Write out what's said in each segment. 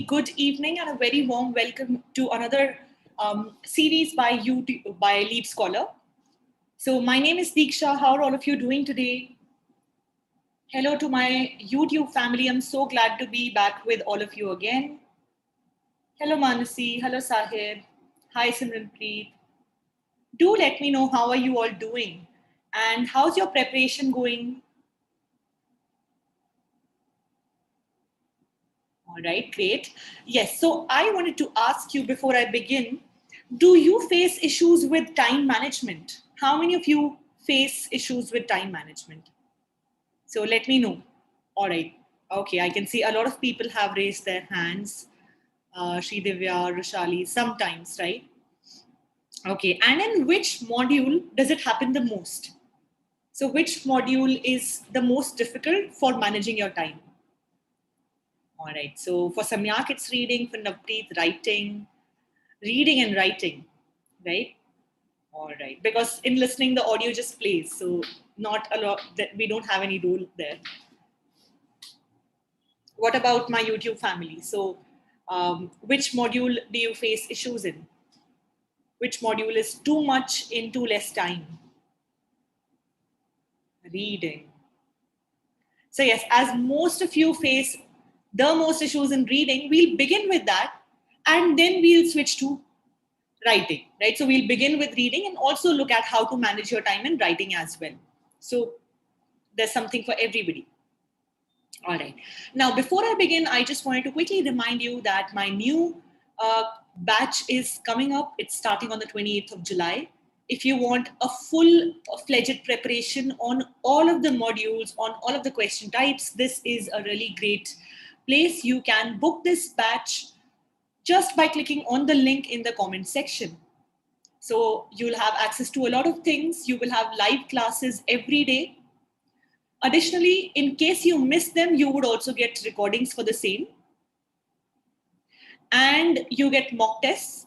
good evening and a very warm welcome to another series by LeapScholar. So my name is Deeksha. How are all of you doing today? Hello to my YouTube family. I'm so glad to be back with all of you again. Hello Manasi. Hello Sahib. Hi Simranpreet. Do let me know how are you all doing and how's your preparation going? All right, great. Yes, so I wanted to ask you before I begin, do you face issues with time management? How many of you face issues with time management? So let me know. All right. Okay, I can see a lot of people have raised their hands. Sridivya, Rushali, sometimes, right? Okay, and in which module does it happen the most? So which module is the most difficult for managing your time? All right, so for Samyak, it's reading, for Navpreet, reading and writing, right? All right, because in listening, the audio just plays, so not a lot, we don't have any rule there. What about my YouTube family? So which module do you face issues in? Which module is too much in too less time? Reading. So yes, as most of you face the most issues in reading, we'll begin with that and then we'll switch to writing, right? So we'll begin with reading and also look at how to manage your time in writing as well. So there's something for everybody. All right. Now, before I begin, I just wanted to quickly remind you that my new batch is coming up. It's starting on the 28th of July. If you want a full-fledged preparation on all of the modules, on all of the question types, this is a really great place. You can book this batch just by clicking on the link in the comment section. So you'll have access to a lot of things. You will have live classes every day. Additionally, in case you miss them, you would also get recordings for the same. And you get mock tests.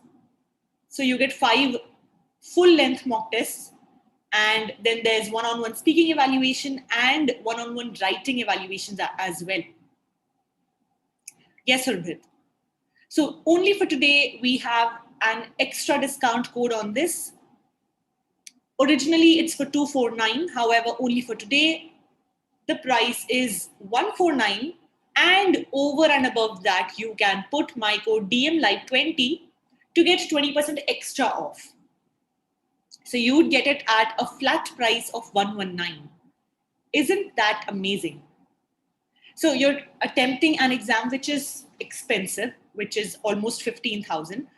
So you get 5 full-length mock tests. And then there's one-on-one speaking evaluation and one-on-one writing evaluations as well. Yes, Surbhit. So only for today, we have an extra discount code on this. Originally, it's for 249. However, only for today, the price is 149. And over and above that, you can put my code DMLive20 to get 20% extra off. So you would get it at a flat price of 119. Isn't that amazing? So you're attempting an exam which is expensive, which is almost 15,000.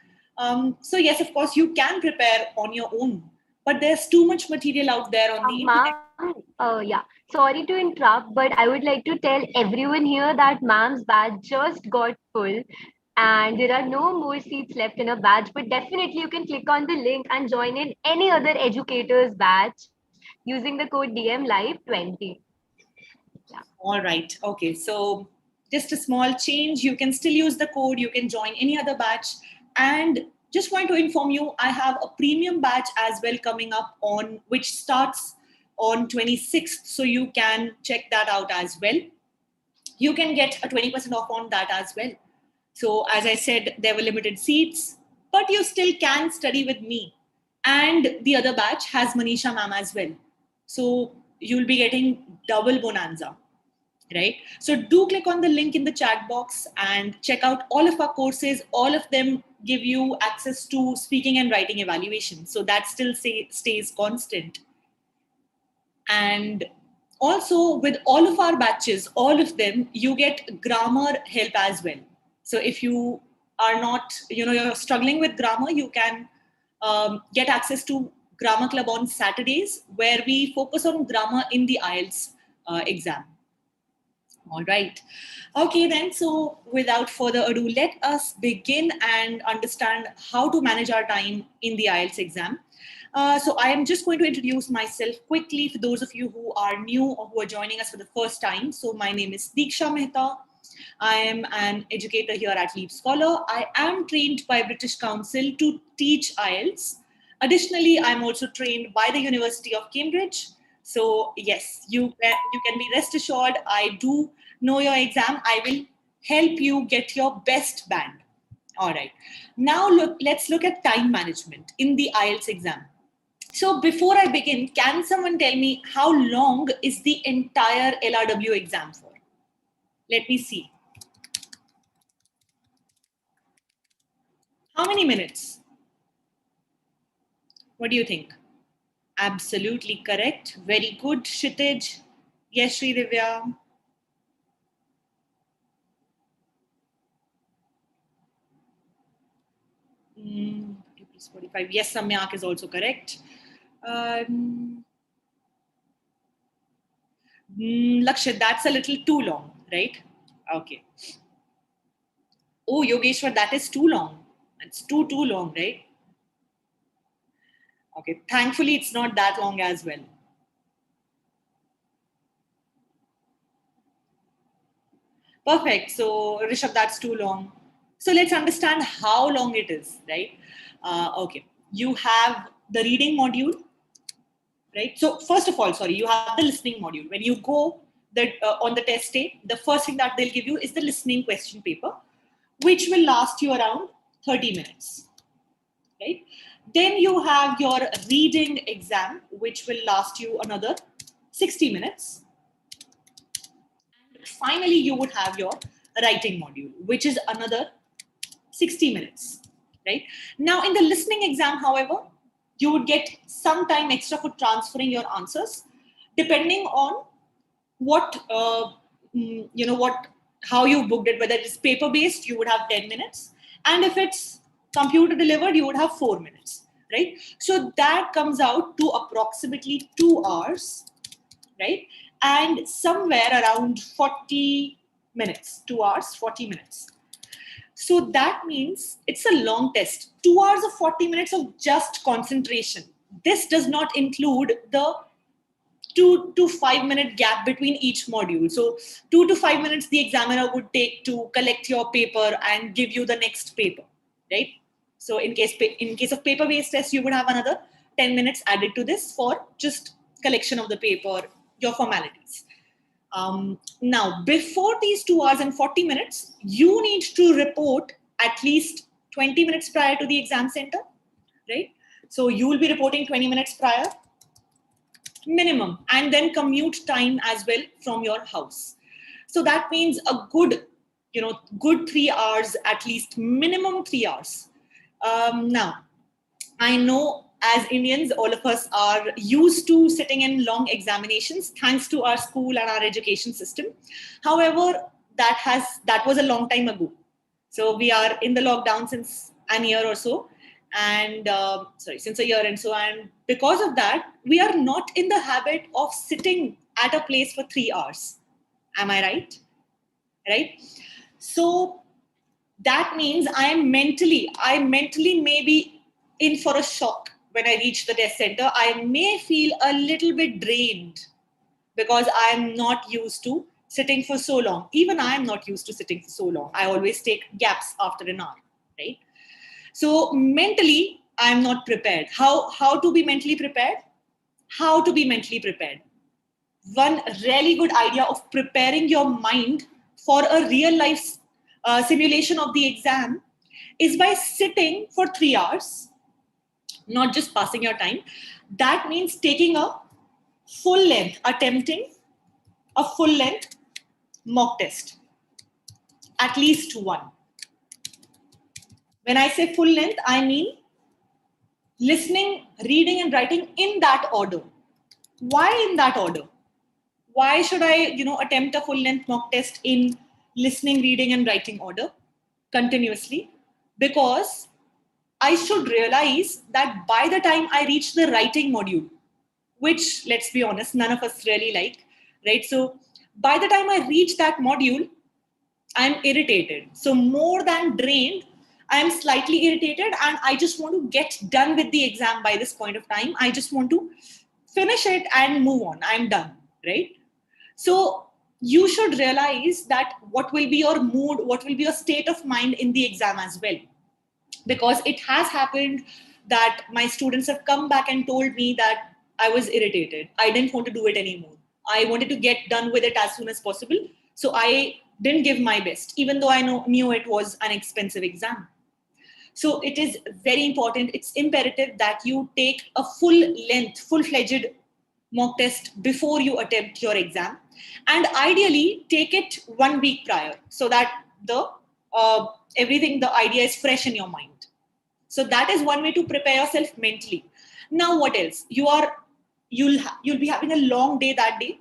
So yes, of course, you can prepare on your own, but there's too much material out there on the internet. Yeah, sorry to interrupt, but I would like to tell everyone here that ma'am's batch just got full and there are no more seats left in a batch. But definitely you can click on the link and join in any other educator's batch using the code DMLive20. Yeah. All right. Okay. So just a small change. You can still use the code. You can join any other batch. And just want to inform you, I have a premium batch as well coming up on which starts on 26th. So you can check that out as well. You can get a 20% off on that as well. So as I said, there were limited seats, but you still can study with me. And the other batch has Manisha ma'am as well. So you'll be getting double bonanza, right? So do click on the link in the chat box and check out all of our courses. All of them give you access to speaking and writing evaluation. So that still stays constant. And also with all of our batches, all of them, you get grammar help as well. So if you are not, you're struggling with grammar, you can get access to Grammar Club on Saturdays, where we focus on grammar in the IELTS exam. All right. Okay, then. So without further ado, let us begin and understand how to manage our time in the IELTS exam. So I am just going to introduce myself quickly for those of you who are new or who are joining us for the first time. So my name is Deeksha Mehta. I am an educator here at LeapScholar. I am trained by British Council to teach IELTS. Additionally, I'm also trained by the University of Cambridge. So yes, you can be rest assured, I do know your exam. I will help you get your best band. All right. Now let's look at time management in the IELTS exam. So before I begin, can someone tell me how long is the entire LRW exam for? Let me see. How many minutes? What do you think? Absolutely correct. Very good, Kshitij. Yes, Sri Divya. Mm, 45. Yes, Samyak is also correct. Lakshit, that's a little too long, right? Okay. Oh, Yogeshwar, that is too long. It's too long, right? Okay. Thankfully, it's not that long as well. Perfect. So, Rishabh, that's too long. So, let's understand how long it is, right? Okay. You have the reading module, right? So, first of all, sorry, you have the listening module. When you go on the test day, the first thing that they'll give you is the listening question paper, which will last you around 30 minutes, right? Then you have your reading exam, which will last you another 60 minutes. And finally, you would have your writing module, which is another 60 minutes, right? Now, in the listening exam, however, you would get some time extra for transferring your answers, depending on what, how you booked it. Whether it's paper-based, you would have 10 minutes. And if it's computer delivered, you would have 4 minutes, right? So that comes out to approximately 2 hours, right? And somewhere around 40 minutes, 2 hours, 40 minutes. So that means it's a long test. 2 hours of 40 minutes of just concentration. This does not include the 2 to 5 minute gap between each module. So 2 to 5 minutes the examiner would take to collect your paper and give you the next paper, right? So in case of paper-based test, you would have another 10 minutes added to this for just collection of the paper, your formalities. Now, before these 2 hours and 40 minutes, you need to report at least 20 minutes prior to the exam center, right? So you will be reporting 20 minutes prior, minimum, and then commute time as well from your house. So that means a good 3 hours, at least minimum 3 hours. Now, I know as Indians, all of us are used to sitting in long examinations thanks to our school and our education system. However, that was a long time ago. So we are in the lockdown since a year or so, and since a year and so, and because of that, we are not in the habit of sitting at a place for 3 hours. Am I right? Right? So that means I mentally may be in for a shock when I reach the test center. I may feel a little bit drained because I am not used to sitting for so long. Even I am not used to sitting for so long. I always take gaps after an hour, right? So mentally, I am not prepared. How to be mentally prepared? How to be mentally prepared? One really good idea of preparing your mind for a real life simulation of the exam is by sitting for 3 hours, not just passing your time. That means taking attempting a full length mock test, at least one. When I say full length, I mean listening, reading, and writing in that order. Why in that order? Why should I, attempt a full length mock test in listening, reading, and writing order continuously? Because I should realize that by the time I reach the writing module, which, let's be honest, none of us really like, right? So by the time I reach that module, I'm irritated. So more than drained, I'm slightly irritated, and I just want to get done with the exam by this point of time. I just want to finish it and move on. I'm done, right? So you should realize that what will be your mood, what will be your state of mind in the exam as well. Because it has happened that my students have come back and told me that I was irritated. I didn't want to do it anymore. I wanted to get done with it as soon as possible. So I didn't give my best, even though I knew it was an expensive exam. So it is very important. It's imperative that you take a full-fledged mock test before you attempt your exam, and ideally take it 1 week prior so that the the idea is fresh in your mind. So that is one way to prepare yourself mentally. Now, what else? You'll be having a long day that day.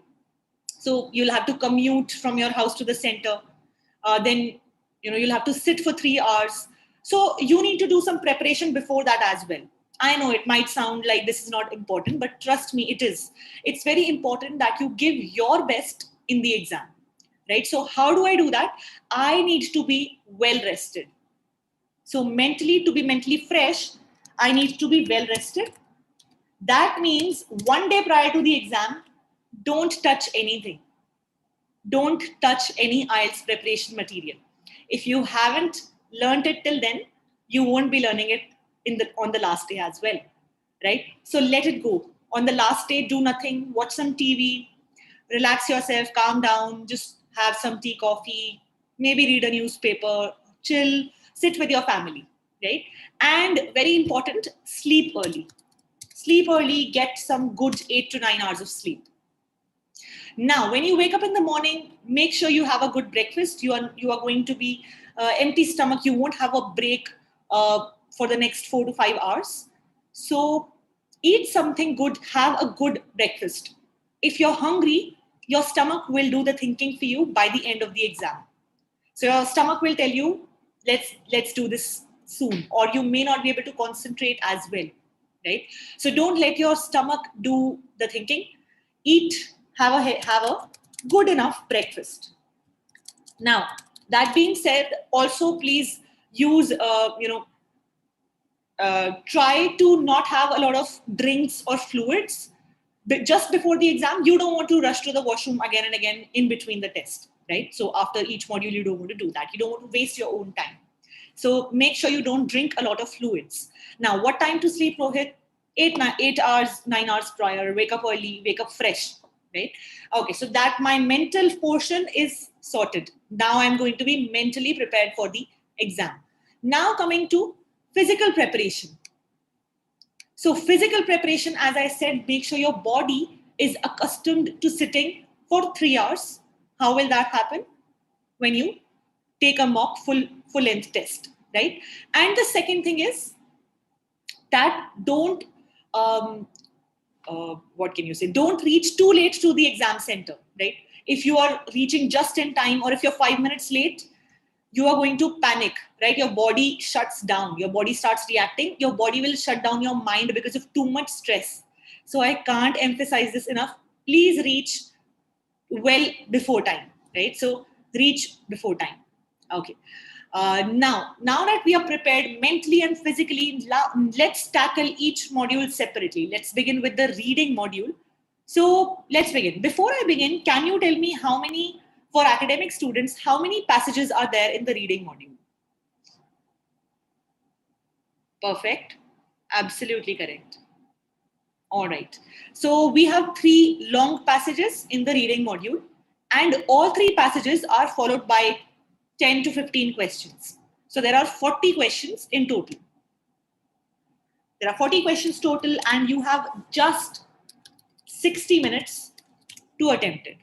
So you'll have to commute from your house to the center. Then you'll have to sit for 3 hours. So you need to do some preparation before that as well. I know it might sound like this is not important, but trust me, it is. It's very important that you give your best in the exam, right? So how do I do that? I need to be well rested. So to be mentally fresh, I need to be well rested. That means 1 day prior to the exam, don't touch anything. Don't touch any IELTS preparation material. If you haven't learned it till then, you won't be learning it on the last day as well, right? So let it go. On the last day, do nothing, watch some TV, relax yourself, calm down, just have some tea, coffee, maybe read a newspaper, chill, sit with your family, right? And very important, sleep early. Sleep early, get some good 8 to 9 hours of sleep. Now, when you wake up in the morning, make sure you have a good breakfast. You are going to be empty stomach. You won't have a break for the next 4 to 5 hours. So eat something good, have a good breakfast. If you're hungry, your stomach will do the thinking for you by the end of the exam. So your stomach will tell you, let's do this soon, or you may not be able to concentrate as well, right? So don't let your stomach do the thinking. Eat, have a good enough breakfast. Now, that being said, also please use, try to not have a lot of drinks or fluids. But just before the exam, you don't want to rush to the washroom again and again in between the test, right? So after each module, you don't want to do that. You don't want to waste your own time. So make sure you don't drink a lot of fluids. Now, what time to sleep, Rohit? 8 hours, 9 hours prior. Wake up early, wake up fresh, right? Okay, so that my mental portion is sorted. Now I'm going to be mentally prepared for the exam. Now coming to physical preparation. So physical preparation, as I said, make sure your body is accustomed to sitting for 3 hours. How will that happen? When you take a mock full-length test, right? And the second thing is that don't, what can you say? Don't reach too late to the exam center, right? If you are reaching just in time, or if you're 5 minutes late, you are going to panic, right? Your body shuts down. Your body starts reacting. Your body will shut down your mind because of too much stress. So I can't emphasize this enough. Please reach well before time, right? So reach before time. Okay. Now that we are prepared mentally and physically, let's tackle each module separately. Let's begin with the reading module. So let's begin. Before I begin, can you tell me for academic students, how many passages are there in the reading module? Perfect. Absolutely correct. All right. So we have 3 long passages in the reading module, and all 3 passages are followed by 10 to 15 questions. So there are 40 questions in total. There are 40 questions total, and you have just 60 minutes to attempt it.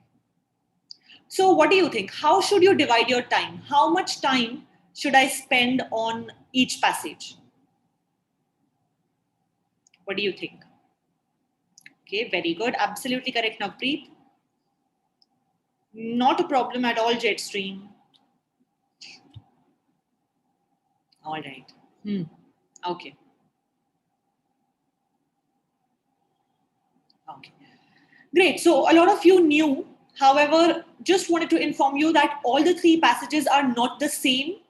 So what do you think? How should you divide your time? How much time should I spend on each passage? What do you think? Okay, very good. Absolutely correct, Navpreet. Not a problem at all, Jetstream. All right. Okay. Okay. Great. So a lot of you knew. However, just wanted to inform you that all the 3 passages are not the same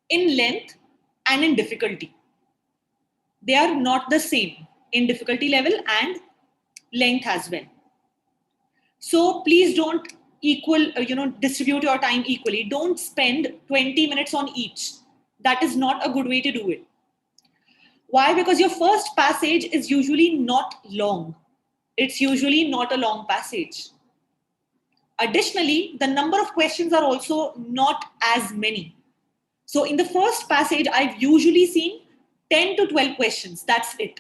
in length and in difficulty. They are not the same in difficulty level and length as well. So please don't distribute your time equally. Don't spend 20 minutes on each. That is not a good way to do it. Why? Because your first passage is usually not long. It's usually not a long passage. Additionally, the number of questions are also not as many. So in the first passage, I've usually seen 10 to 12 questions. That's it.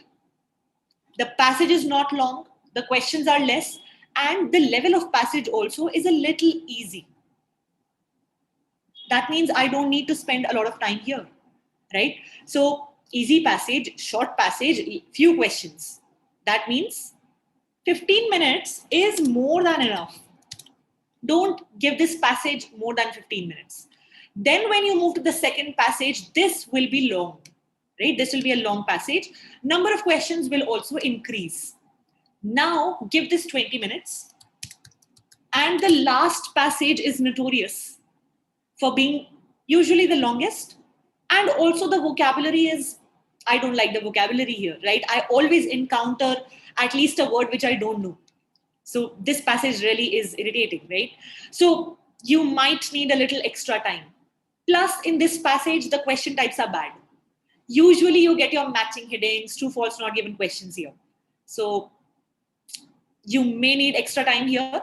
The passage is not long, the questions are less, and the level of passage also is a little easy. That means I don't need to spend a lot of time here, right? So easy passage, short passage, few questions. That means 15 minutes is more than enough. Don't give this passage more than 15 minutes. Then when you move to the second passage, this will be long, right? This will be a long passage. Number of questions will also increase. Now give this 20 minutes. And the last passage is notorious for being usually the longest. And also the vocabulary is, I don't like the vocabulary here, right? I always encounter at least a word which I don't know. So this passage really is irritating, right? So you might need a little extra time. Plus, in this passage, the question types are bad. Usually you get your matching headings, true, false, not given questions here. So you may need extra time here.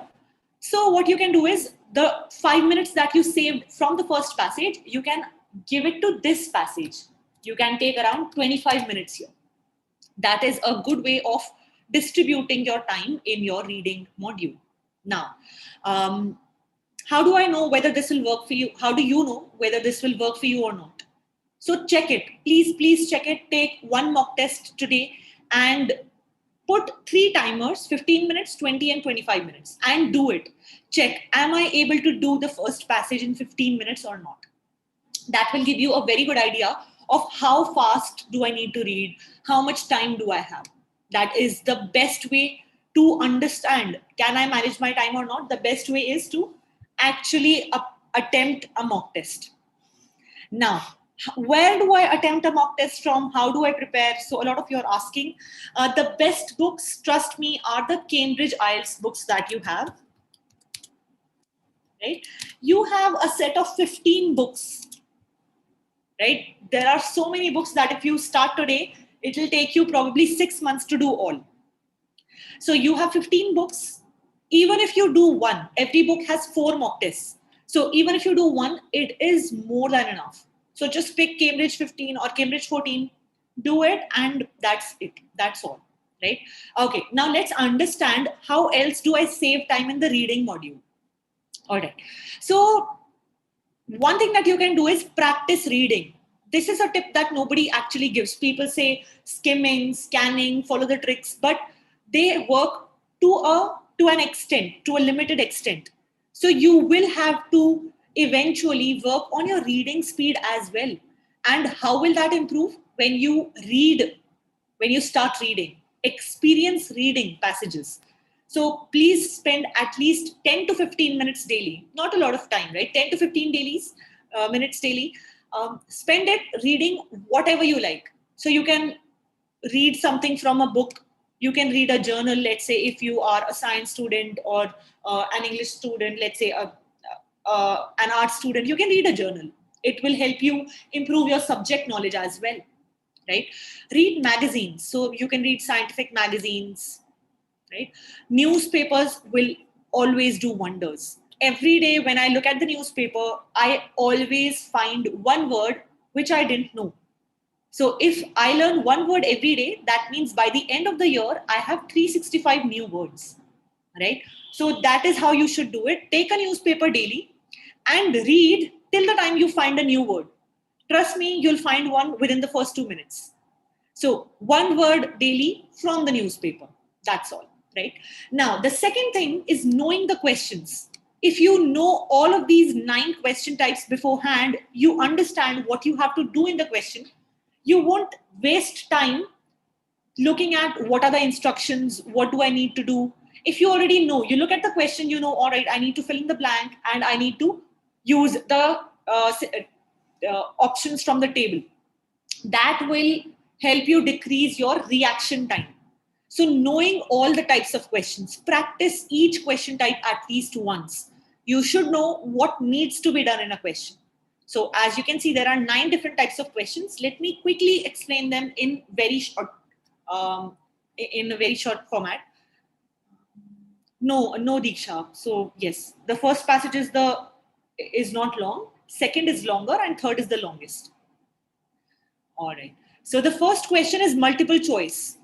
So what you can do is the 5 minutes that you saved from the first passage, you can give it to this passage. You can take around 25 minutes here. That is a good way of distributing your time in your reading module. Now, how do I know whether this will work for you? How do you know whether this will work for you or not? So check it. Please check it. Take one mock test today and put 3 timers, 15 minutes, 20 and 25 minutes, and do it. Check, am I able to do the first passage in 15 minutes or not? That will give you a very good idea of how fast do I need to read, how much time do I have. That is the best way to understand, can I manage my time or not? The best way is to actually attempt a mock test. Now, where do I attempt a mock test from? How do I prepare? So a lot of you are asking. The best books, trust me, are the Cambridge IELTS books that you have. Right? You have a set of 15 books. Right? There are so many books that if you start today, it will take you probably 6 months to do all. So you have 15 books. Even if you do one, every book has 4 mock tests. So even if you do one, it is more than enough. So just pick Cambridge 15 or Cambridge 14, do it, and that's it. That's all, right? Okay, now let's understand how else do I save time in the reading module. All right. So one thing that you can do is practice reading. This is a tip that nobody actually gives. People say skimming, scanning, follow the tricks, but they work to an extent, to a limited extent. So you will have to eventually work on your reading speed as well. And how will that improve? When you read, when you start reading, experience reading passages. So please spend at least 10 to 15 minutes daily. Not a lot of time, right? 10 to 15 minutes daily. Spend it reading whatever you like. So you can read something from a book. You can read a journal, let's say, if you are a science student or an English student, let's say an art student, you can read a journal. It will help you improve your subject knowledge as well, right? Read magazines. So you can read scientific magazines, right? Newspapers will always do wonders. Every day when I look at the newspaper, I always find one word which I didn't know. So if I learn one word every day, that means by the end of the year, I have 365 new words, right? So that is how you should do it. Take a newspaper daily and read till the time you find a new word. Trust me, you'll find one within the first 2 minutes. So one word daily from the newspaper. That's all, right? Now, the second thing is knowing the questions. If you know all of these 9 question types beforehand, you understand what you have to do in the question. You won't waste time looking at what are the instructions, what do I need to do. If you already know, you look at the question, you know, all right, I need to fill in the blank and I need to use the options from the table. That will help you decrease your reaction time. So knowing all the types of questions, practice each question type at least once. You should know what needs to be done in a question. So as you can see, there are 9 different types of questions. Let me quickly explain them in a very short format. No, no, Deeksha. So yes, the first passage is not long, second is longer, and third is the longest. All right. So the first question is multiple choice.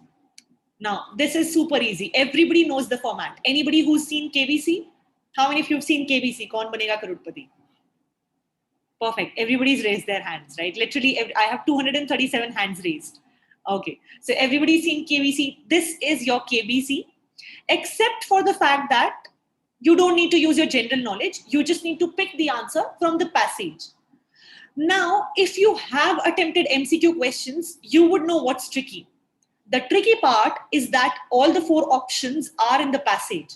Now, this is super easy. Everybody knows the format. Anybody who's seen KBC? How many of you have seen KBC? Kaun banega crorepati? Perfect. Everybody's raised their hands, right? Literally, I have 237 hands raised. Okay. So everybody's seen KBC. This is your KBC, except for the fact that you don't need to use your general knowledge. You just need to pick the answer from the passage. Now, if you have attempted MCQ questions, you would know what's tricky. The tricky part is that all the four options are in the passage.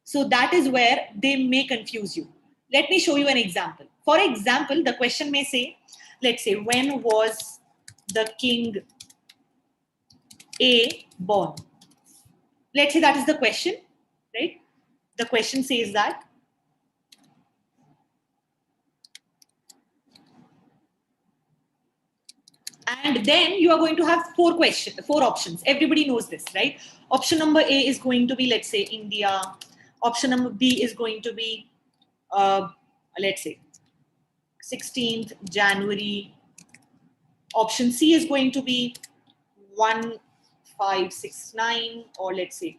So that is where they may confuse you. Let me show you an example. For example, the question may say, let's say, when was the king A born? Let's say that is the question, right? The question says that. And then you are going to have four options. Everybody knows this, right? Option number A is going to be, let's say, India. Option number B is going to be, let's say, 16th January. Option C is going to be 1569, or let's say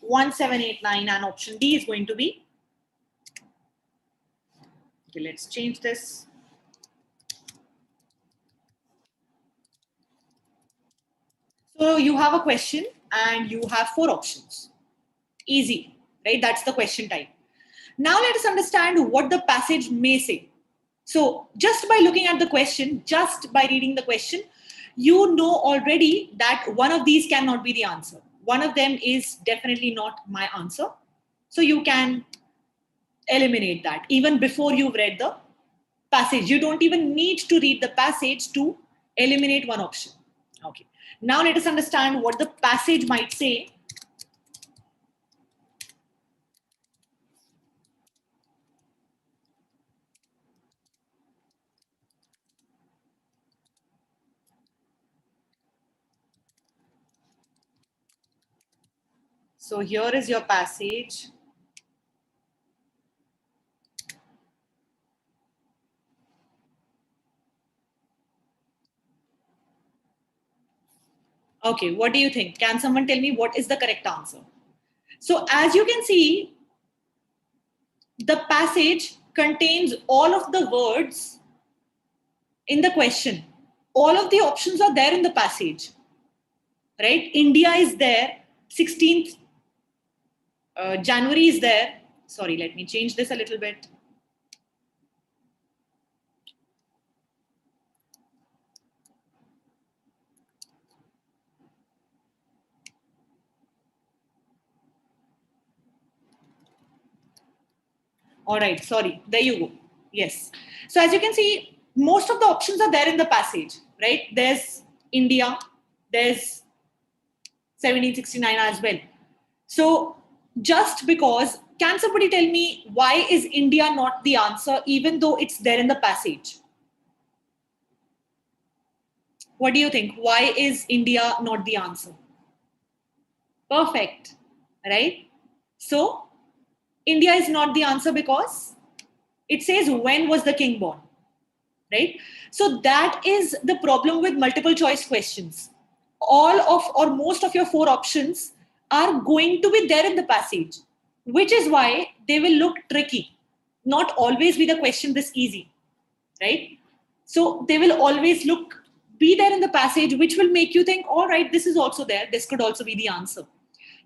1789, and option D is going to be, okay, let's change this. So you have a question and you have four options. Easy, right? That's the question type. Now let us understand what the passage may say. So just by looking at the question, just by reading the question, you know already that one of these cannot be the answer. One of them is definitely not my answer. So you can eliminate that even before you've read the passage. You don't even need to read the passage to eliminate one option. Okay. Now let us understand what the passage might say. So here is your passage. Okay, what do you think? Can someone tell me what is the correct answer? So as you can see, the passage contains all of the words in the question. All of the options are there in the passage, right? India is there, 16th January is there. Sorry, let me change this a little bit. All right, sorry, there you go. Yes. So as you can see, most of the options are there in the passage, right? There's India, there's 1769 as well. So just because, can somebody tell me why is India not the answer even though it's there in the passage? What do you think? Why is India not the answer? Perfect, right? So India is not the answer because it says when was the king born, right? So that is the problem with multiple choice questions. All of or most of your four options are going to be there in the passage, which is why they will look tricky. Not always be the question this easy, right? So they will always be there in the passage, which will make you think, all right, this is also there. This could also be the answer.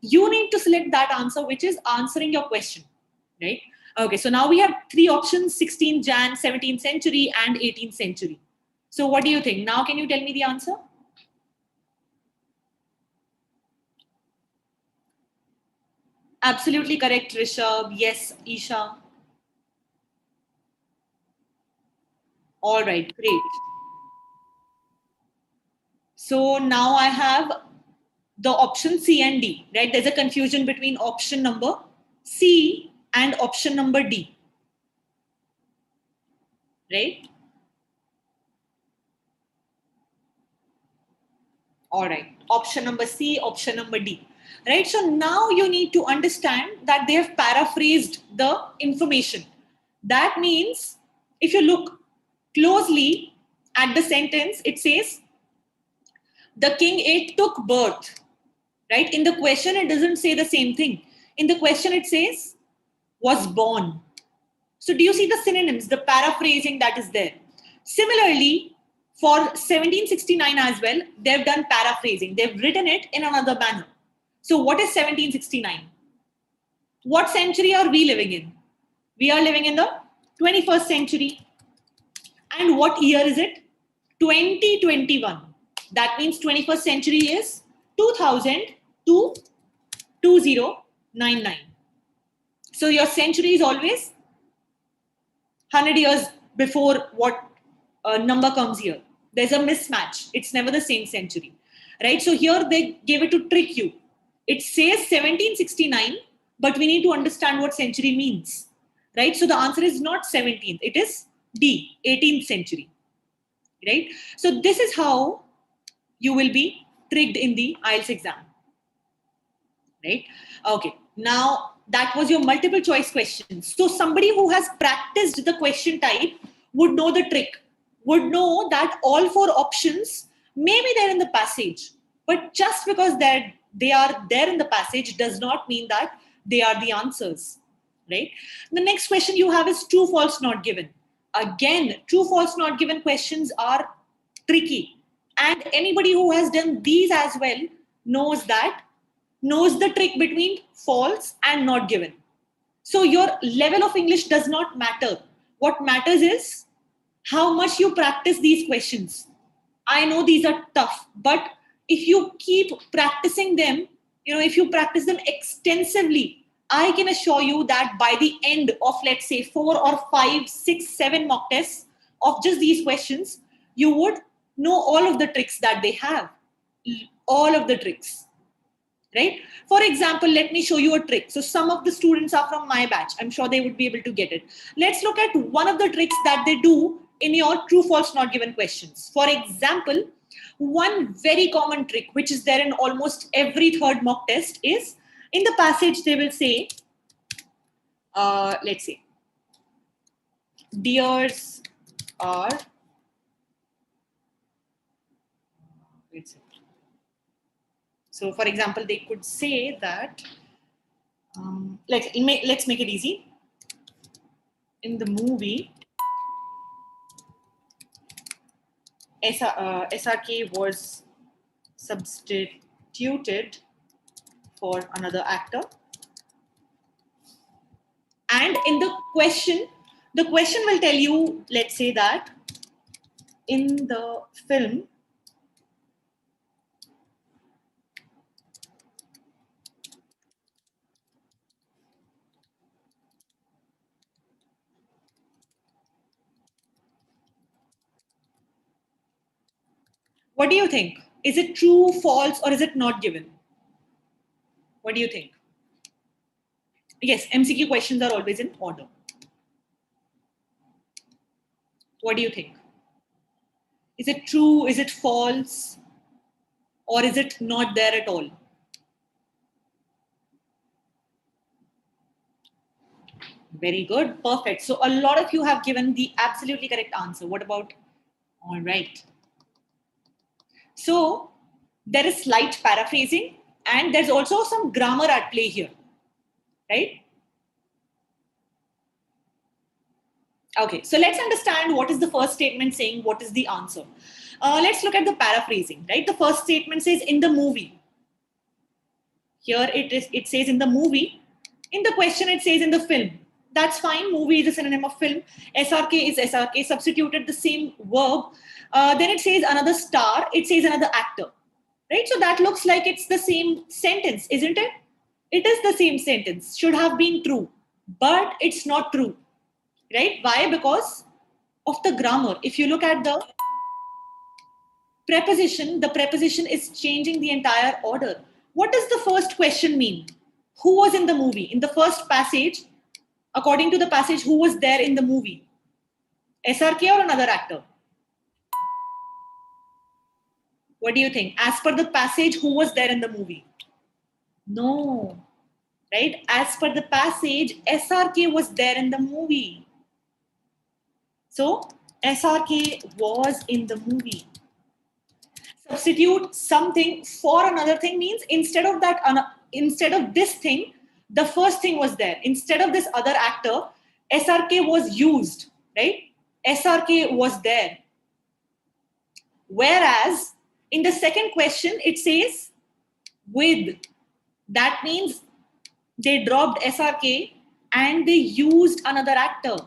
You need to select that answer, which is answering your question, right? Okay, so now we have three options: 16th Jan, 17th century, and 18th century. So what do you think? Now can you tell me the answer? Absolutely correct, Rishabh. Yes, Isha. All right, great. So now I have the option C and D, right? There's a confusion between option number C and option number D, right? All right. Option number C, option number D. right? So now you need to understand that they have paraphrased the information. That means if you look closely at the sentence, it says, the king it took birth, right? In the question, it doesn't say the same thing. In the question, it says, was born. So do you see the synonyms, the paraphrasing that is there? Similarly, for 1769 as well, they've done paraphrasing. They've written it in another manner. So what is 1769? What century are we living in? We are living in the 21st century. And what year is it? 2021. That means 21st century is 2000 to 2099. So your century is always 100 years before what number comes here. There's a mismatch. It's never the same century, right? So here they gave it to trick you. It says 1769, but we need to understand what century means, right? So the answer is not 17th. It is D, 18th century, right? So this is how you will be tricked in the IELTS exam, right? Okay, now that was your multiple choice questions. So somebody who has practiced the question type would know the trick, would know that all four options may be there in the passage, but just because they are there in the passage does not mean that they are the answers, right? The next question you have is true, false, not given. Again, true, false, not given questions are tricky. And anybody who has done these as well knows the trick between false and not given. So your level of English does not matter. What matters is how much you practice these questions. I know these are tough, but if you keep practicing them, if you practice them extensively, I can assure you that by the end of, let's say, 4 or 5, 6, 7 mock tests of just these questions, you would know all of the tricks that they have. All of the tricks, right? For example, let me show you a trick. So some of the students are from my batch. I'm sure they would be able to get it. Let's look at one of the tricks that they do in your true, false, not given questions. For example, one very common trick, which is there in almost every third mock test, is in the passage they will say, let's say, dears are, let's say, so for example, they could say that, let's make it easy. In the movie, SRK was substituted for another actor. And in the question will tell you, let's say that in the film, what do you think? Is it true, false, or is it not given? What do you think? Yes, MCQ questions are always in order. What do you think? Is it true? Is it false? Or is it not there at all? Very good. Perfect. So a lot of you have given the absolutely correct answer. What about? All right. So there is slight paraphrasing and there's also some grammar at play here, right? Okay, so let's understand what is the first statement saying, what is the answer. Let's look at the paraphrasing, right? The first statement says in the movie. Here it says in the movie. In the question, it says in the film. That's fine. Movie is a synonym of film. SRK is SRK. Substituted the same verb. Then it says another star. It says another actor. Right? So that looks like it's the same sentence, isn't it? It is the same sentence. Should have been true. But it's not true. Right? Why? Because of the grammar. If you look at the preposition is changing the entire order. What does the first question mean? Who was in the movie? In the first passage, according to the passage, who was there in the movie? SRK or another actor? What do you think? As per the passage, who was there in the movie? No, right? As per the passage, SRK was there in the movie. So SRK was in the movie. Substitute something for another thing means instead of this thing, the first thing was there. Instead of this other actor, SRK was used, right? SRK was there. Whereas in the second question, it says with. That means they dropped SRK and they used another actor.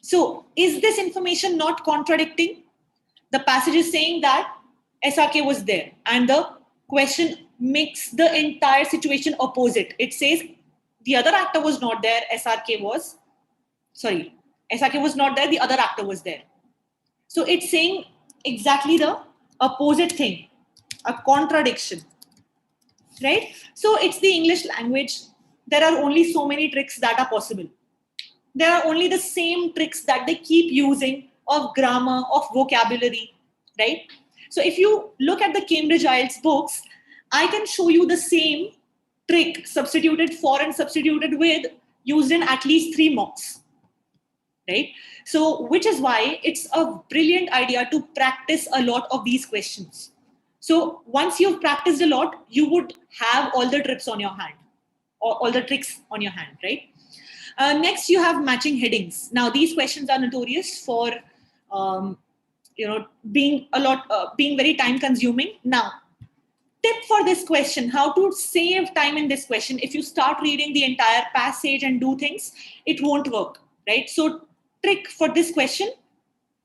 So is this information not contradicting? The passage is saying that SRK was there and the question makes the entire situation opposite. It says the other actor was not there, SRK was not there, the other actor was there. So it's saying exactly the opposite thing, a contradiction, right? So it's the English language. There are only so many tricks that are possible. There are only the same tricks that they keep using of grammar, of vocabulary, right? So if you look at the Cambridge IELTS books, I can show you the same trick substituted for and substituted with used in at least 3 mocks, right? So which is why it's a brilliant idea to practice a lot of these questions. So once you've practiced a lot, you would have all the tricks on your hand, or all the tricks on your hand, right? Next, you have matching headings. Now, these questions are notorious for, being very time consuming. Now, tip for this question, how to save time in this question. If you start reading the entire passage and do things, it won't work, right? So trick for this question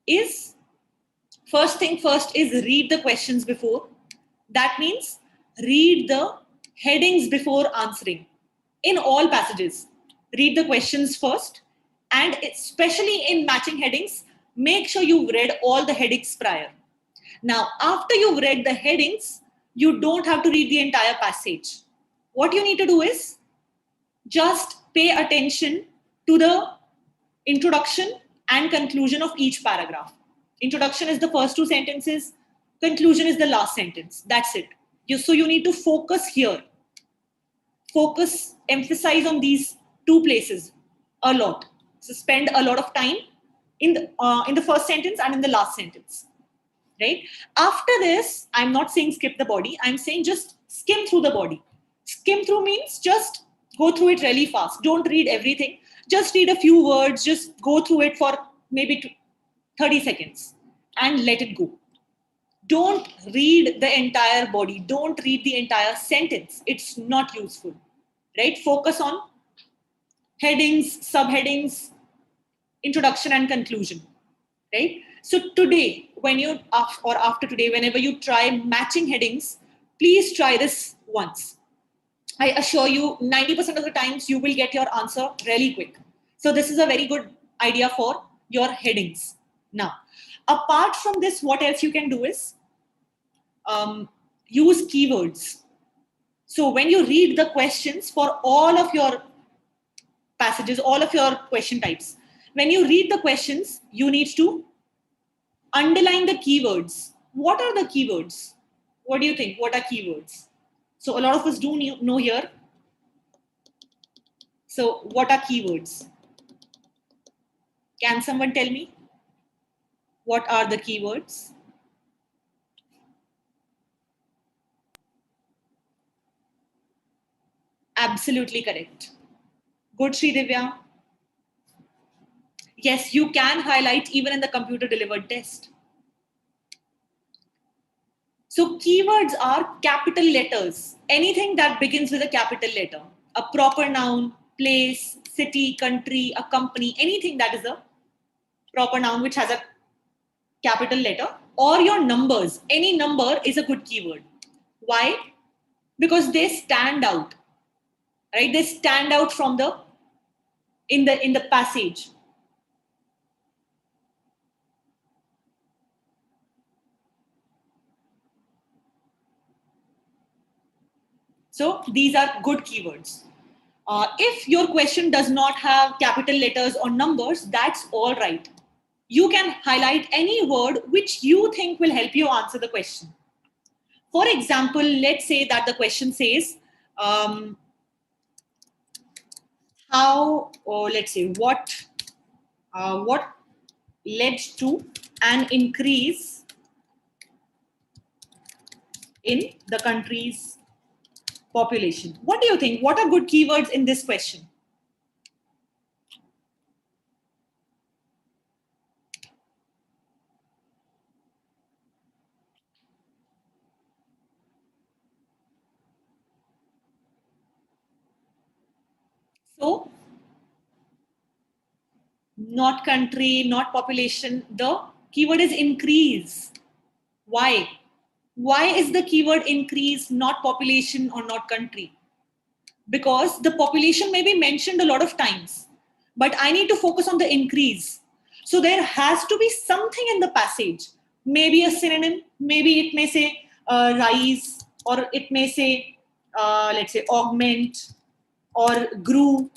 is, first thing first is read the questions before. That means read the headings before answering. In all passages, read the questions first, and especially in matching headings, make sure you've read all the headings prior. Now, after you've read the headings, you don't have to read the entire passage. What you need to do is just pay attention to the introduction and conclusion of each paragraph. Introduction is the first 2 sentences, conclusion is the last sentence. That's it. So you need to focus here. Focus, emphasize on these 2 places a lot. So spend a lot of time in the first sentence and in the last sentence, right? After this, I'm not saying skip the body. I'm saying just skim through the body. Skim through means just go through it really fast. Don't read everything. Just read a few words. Just go through it for maybe 30 seconds and let it go. Don't read the entire body. Don't read the entire sentence. It's not useful, right? Focus on headings, subheadings, introduction and conclusion, right? So today, after today, whenever you try matching headings, please try this once. I assure you 90% of the times you will get your answer really quick. So this is a very good idea for your headings. Now, apart from this, what else you can do is use keywords. So when you read the questions for all of your passages, all of your question types, when you read the questions, you need to underline the keywords. What are the keywords? What do you think? What are keywords? So a lot of us do know here. So what are keywords? Can someone tell me? What are the keywords? Absolutely correct. Good, Sri Divya. Yes, you can highlight even in the computer delivered test. So keywords are capital letters. Anything that begins with a capital letter. A proper noun, place, city, country, a company, anything that is a proper noun which has a capital letter, or your numbers. Any number is a good keyword. Why? Because they stand out, right? They stand out from in the passage. So these are good keywords. If your question does not have capital letters or numbers, that's all right. You can highlight any word which you think will help you answer the question. For example, let's say that the question says, how, or let's say, what led to an increase in the country's population? What do you think? What are good keywords in this question? So, not country, not population. The keyword is increase. Why? Why is the keyword increase not population or not country? Because the population may be mentioned a lot of times, but I need to focus on the increase. So there has to be something in the passage, maybe a synonym, maybe it may say rise, or it may say, let's say, augment or grew,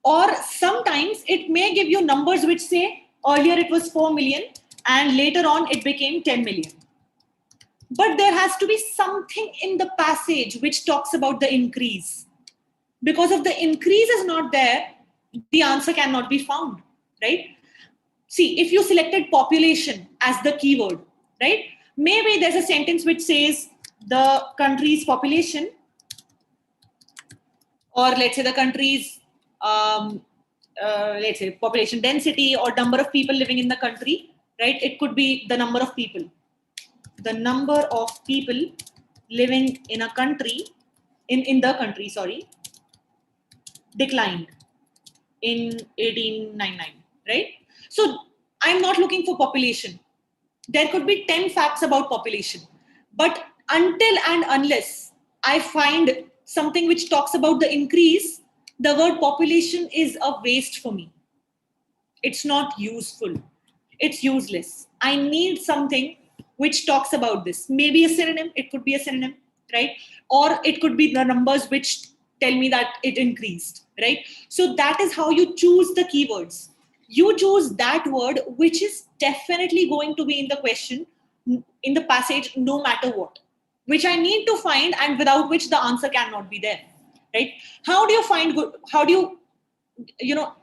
or sometimes it may give you numbers which say earlier it was 4 million and later on it became 10 million. But there has to be something in the passage which talks about the increase. Because if the increase is not there, the answer cannot be found, right? See, if you selected population as the keyword, right? Maybe there's a sentence which says the country's population, or let's say the country's, let's say, population density or number of people living in the country, right? It could be the number of people. The number of people living in a country, in the country, sorry, declined in 1899, right? So I'm not looking for population. There could be 10 facts about population. But until and unless I find something which talks about the increase, the word population is a waste for me. It's not useful. It's useless. I need something which talks about this. Maybe a synonym, it could be a synonym, right? Or it could be the numbers which tell me that it increased, right? So that is how you choose the keywords. You choose that word which is definitely going to be in the question, in the passage, no matter what, which I need to find and without which the answer cannot be there, right? How do you find good? How do you know,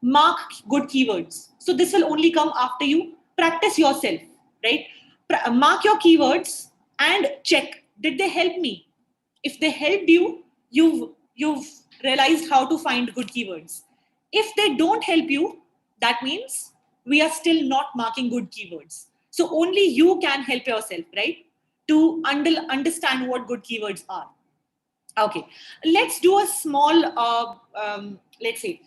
mark good keywords? So this will only come after you practice yourself, right? Mark your keywords and check, did they help me? If they helped you, you've realized how to find good keywords. If they don't help you, that means we are still not marking good keywords. So only you can help yourself, right, to understand what good keywords are. Okay, let's do a small, let's say,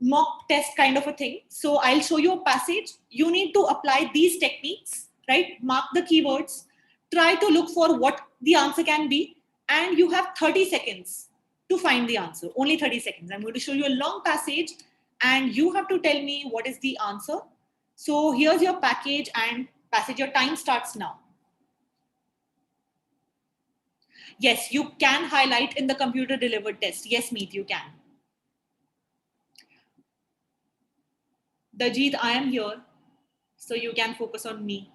mock test kind of a thing. So I'll show you a passage. You need to apply these techniques, right? Mark the keywords, try to look for what the answer can be, and you have 30 seconds to find the answer. Only 30 seconds. I'm going to show you a long passage, and you have to tell me what is the answer. So here's your package and passage. Your time starts now. Yes, you can highlight in the computer delivered test. Yes, Meet, you can. Dajit, I am here, so you can focus on me.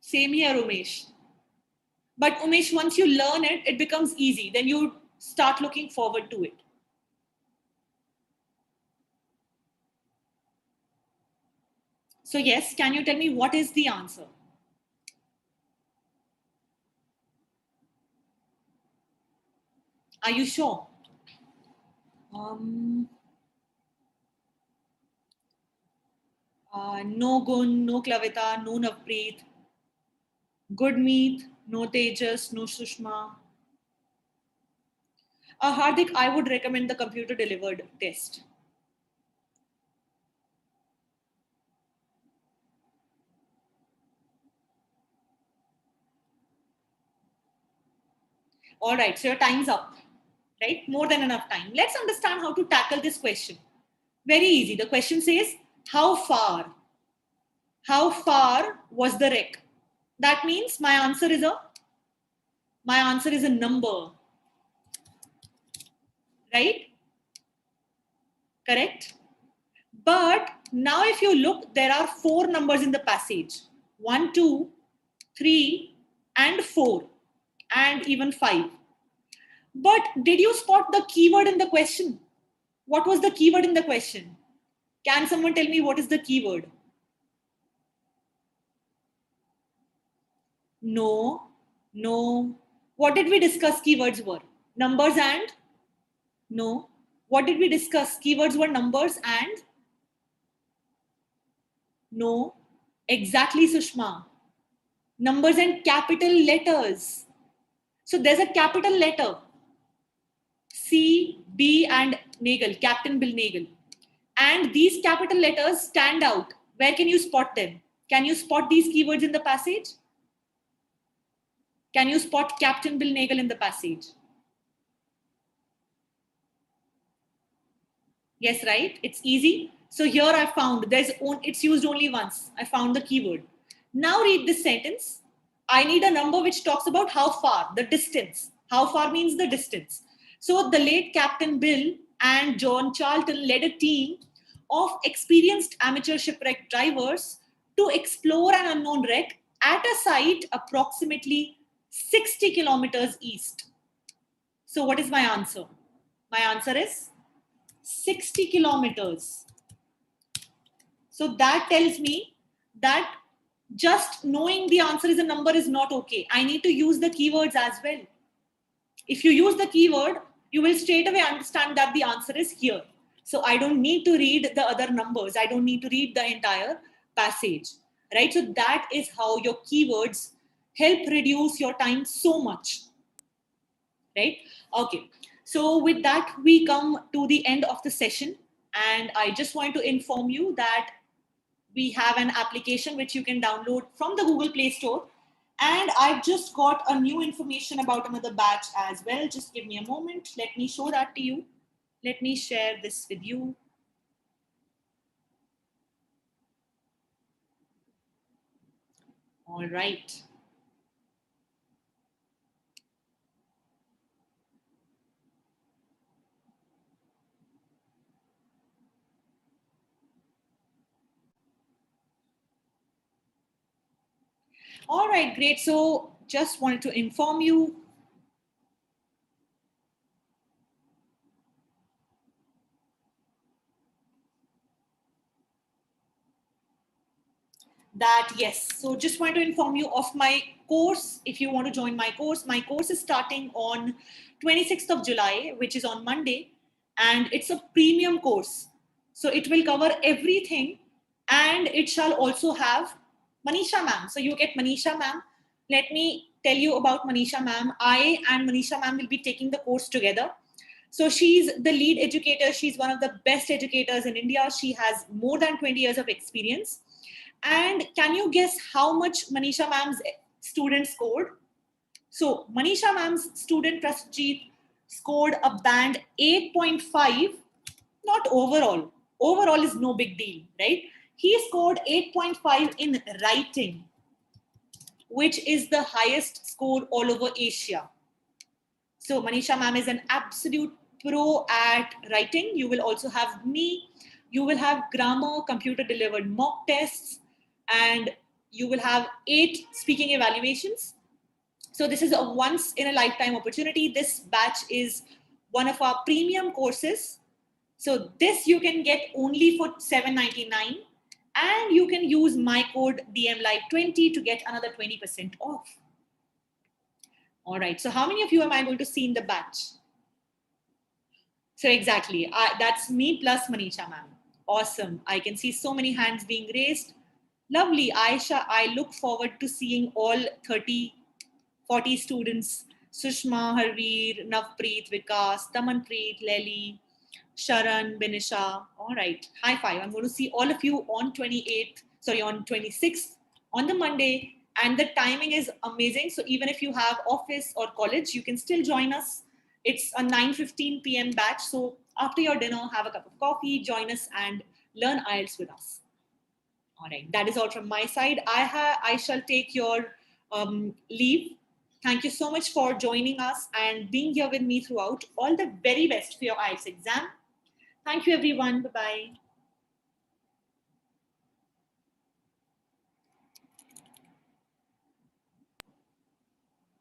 Same here, Umesh. But Umesh, once you learn it, it becomes easy. Then you start looking forward to it. So yes, can you tell me what is the answer? Are you sure? No Gun, no Klavita, no Navpreet. Good Meet, no Tejas, no Sushma. Hardik, I would recommend the computer delivered test. All right, so your time's up, right? More than enough time. Let's understand how to tackle this question. Very easy. The question says, how far? How far was the wreck? That means my answer is a number, right? Correct? But now if you look, there are 4 numbers in the passage. 1, 2, 3, and 4, and even 5. But did you spot the keyword in the question? What was the keyword in the question? Can someone tell me what is the keyword? No, no. What did we discuss keywords were? Numbers and? No. What did we discuss? Keywords were numbers and? No. Exactly, Sushma. Numbers and capital letters. So there's a capital letter. C, B, and Nagel, Captain Bill Nagel. And these capital letters stand out. Where can you spot them? Can you spot these keywords in the passage? Can you spot Captain Bill Nagel in the passage? Yes, right? It's easy. So here I found it's used only once. I found the keyword. Now read this sentence. I need a number which talks about how far, the distance. How far means the distance. So the late Captain Bill and John Charlton led a team of experienced amateur shipwreck drivers to explore an unknown wreck at a site approximately 60 kilometers east. So what is my answer? My answer is 60 kilometers. So that tells me that just knowing the answer is a number is not okay. I need to use the keywords as well. If you use the keyword, you will straight away understand that the answer is here. So I don't need to read the other numbers. I don't need to read the entire passage, right? So that is how your keywords help reduce your time so much, right? Okay. So with that, we come to the end of the session. And I just want to inform you that we have an application which you can download from the Google Play Store. And I've just got a new information about another batch as well. Just give me a moment. Let me show that to you. Let me share this with you. All right. All right, great. So just wanted to inform you that yes, so just want to inform you of my course. If you want to join my course is starting on 26th of July, which is on Monday, and it's a premium course. So it will cover everything, and it shall also have Manisha ma'am. So you get Manisha ma'am. Let me tell you about Manisha ma'am. I and Manisha ma'am will be taking the course together. So she's the lead educator. She's one of the best educators in India. She has more than 20 years of experience. And can you guess how much Manisha ma'am's student scored? So Manisha ma'am's student Prasjit scored a band 8.5, not overall. Overall is no big deal, right? He scored 8.5 in writing, which is the highest score all over Asia. So Manisha ma'am is an absolute pro at writing. You will also have me. You will have grammar, computer delivered mock tests, and you will have 8 speaking evaluations. So this is a once in a lifetime opportunity. This batch is one of our premium courses. So this you can get only for $7.99, and you can use my code DMLive20 to get another 20% off. All right. So how many of you am I going to see in the batch? So exactly, that's me plus Manisha ma'am. Awesome. I can see so many hands being raised. Lovely, Aisha. I look forward to seeing all 30, 40 students. Sushma, Harveer, Navpreet, Vikas, Tamanpreet, Lely, Sharan, Benisha. All right. High five. I'm going to see all of you on 26th, on the Monday. And the timing is amazing. So even if you have office or college, you can still join us. It's a 9:15 p.m. batch. So after your dinner, have a cup of coffee, join us and learn IELTS with us. All right, that is all from my side. I shall take your leave. Thank you so much for joining us and being here with me throughout. All the very best for your IELTS exam. Thank you, everyone. Bye-bye.